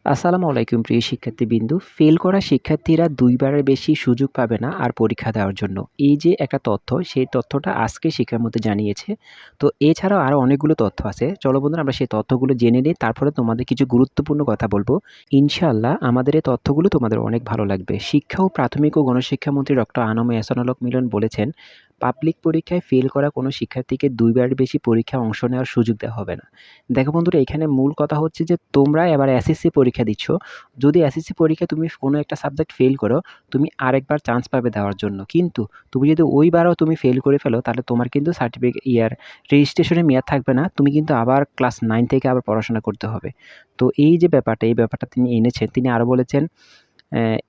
আসসালামু আলাইকুম প্রিয় শিক্ষার্থীবৃন্দু। ফেল করা শিক্ষার্থীরা ২ বারের বেশি সুযোগ পাবে না আর পরীক্ষা দেওয়ার জন্য। এই যে একটা তথ্য, সেই তথ্যটা আজকে শিক্ষার মধ্যে জানিয়েছে। তো এছাড়াও আরো অনেকগুলো তথ্য আছে। চলো বন্ধুরা আমরা সেই তথ্যগুলো জেনে নিই। তারপরে তোমাদের কিছু গুরুত্বপূর্ণ কথা বলবো। ইনশাআল্লাহ আমাদের এই তথ্যগুলো তোমাদের অনেক ভালো লাগবে। শিক্ষা ও প্রাথমিক ও গণশিক্ষামন্ত্রী ডক্টর আনম এহসানুল হক মিলন বলেছেন, পাবলিক পরীক্ষায় ফেল করা কোনো শিক্ষার্থীকে ২ বারের বেশি পরীক্ষায় অংশ নেওয়ার সুযোগ দেওয়া হবে না। দেখো বন্ধুরা, এখানে মূল কথা হচ্ছে যে তোমরা এবার এসএসসি পরীক্ষা দিচ্ছ। যদি এসএসসি পরীক্ষায় তুমি কোনো একটা সাবজেক্ট ফেল করো, তুমি আরেকবার চান্স পাবে দেওয়ার জন্য। কিন্তু তুমি যদি ওইবারও তুমি ফেল করে ফেলো, তাহলে তোমার কিন্তু রেজিস্ট্রেশনের মেয়াদ থাকবে না। তুমি কিন্তু আবার ক্লাস 9 থেকে আবার পড়াশোনা করতে হবে। তো এই যে ব্যাপারটা, এই ব্যাপারটা তিনি এনেছেন। তিনি আরো বলেছেন,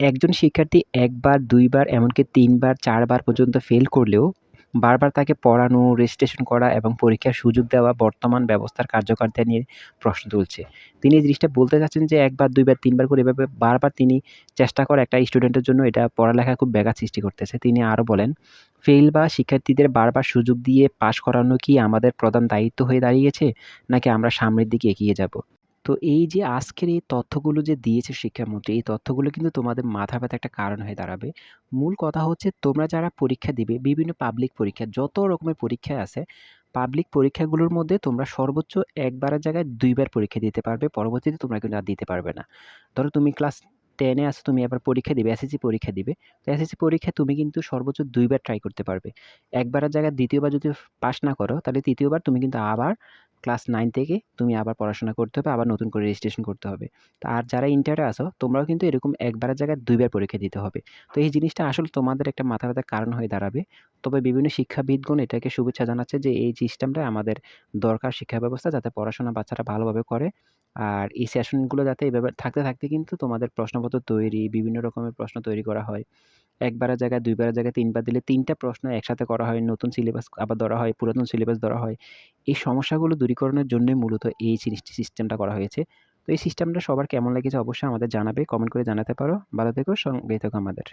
একজন শিক্ষার্থী ১ বার, ২ বার এমনকি ৩ বার, ৪ বার পর্যন্ত ফেল করলেও বারবার তাকে পড়ানো, রেজিস্ট্রেশন করা এবং পরীক্ষার সুযোগ দেওয়া বর্তমান ব্যবস্থার কার্যকারিতা নিয়ে প্রশ্ন তুলছে। তিনি এই জিনিসটা বলতে চাচ্ছেন যে ১ বার, ২ বার, ৩ বার করে এভাবে বারবার তিনি চেষ্টা করে একটা স্টুডেন্টের জন্য এটা পড়ালেখায় খুব ব্যাঘাত সৃষ্টি করতেছে। তিনি আরো বলেন, ফেল বা শিক্ষার্থীদের বারবার সুযোগ দিয়ে পাস করানো কি আমাদের প্রধান দায়িত্ব হয়ে দাঁড়িয়েছে? নাকি আমরা সামনের দিকে এগিয়ে যাব? তো এই যে আজকের এই তথ্যগুলো যে দিয়েছে শিক্ষামন্ত্রী, এই তথ্যগুলো কিন্তু তোমাদের মাথা ব্যাথার একটা কারণ হয়ে দাঁড়াবে। মূল কথা হচ্ছে তোমরা যারা পরীক্ষা দিবে, বিভিন্ন পাবলিক পরীক্ষা, যত রকমের পরীক্ষা আছে, পাবলিক পরীক্ষাগুলোর মধ্যে তোমরা সর্বোচ্চ ১ বারের জায়গায় ২ বার পরীক্ষা দিতে পারবে। পরবর্তীতে তোমরা কিন্তু আর দিতে পারবে না। ধরো তুমি ক্লাস 10 এ আছো, তুমি এবার পরীক্ষা দিবে, এসএসসি পরীক্ষা দিবে। তো এসএসসি পরীক্ষায় তুমি কিন্তু সর্বোচ্চ ২ বার ট্রাই করতে পারবে। ১ বারের জায়গায় ২য় বার যদি পাস না করো, তাহলে ৩য় বার তুমি কিন্তু আবার ক্লাস 9 থেকে তুমি আবার পড়াশোনা করতে হবে, আবার নতুন করে রেজিস্ট্রেশন করতে হবে। তো আর যারা ইন্টারে আছো, তোমরাও কিন্তু এরকম ১ বারের জায়গায় ২ বার পরীক্ষা দিতে হবে। তো এই জিনিসটা আসলে তোমাদের একটা মাথা ব্যাথার কারণ হয়ে দাঁড়াবে। তবে বিভিন্ন শিক্ষাবিদগণ এটাকে শুভেচ্ছা জানাচ্ছে যে এই সিস্টেমটা আমাদের দরকার, শিক্ষা ব্যবস্থা যাতে পড়াশোনা বাচ্চারা ভালোভাবে করে। আর এই সেশনগুলো যাতে এভাবে থাকতে, থাকতে কিন্তু তোমাদের প্রশ্নপত্র তৈরি, বিভিন্ন রকমের প্রশ্ন তৈরি করা হয়। ১ বারের জায়গায় ২ বারের জায়গায় ৩ বার দিলে ৩ টা প্রশ্ন একসাথে করা হয়। নতুন সিলেবাস আবার ধরা হয়, পুরাতন সিলেবাস ধরা হয়। এই সমস্যাগুলো দূরীকরণের জন্যই মূলত এই সিস্টেমটা করা হয়েছে। তো এই সিস্টেমটা সবার কেমন লেগেছে অবশ্যই আমাদের জানাবে। কমেন্ট করে জানাতে পারো। ভালো থেকো, সঙ্গেই থেকো আমাদের।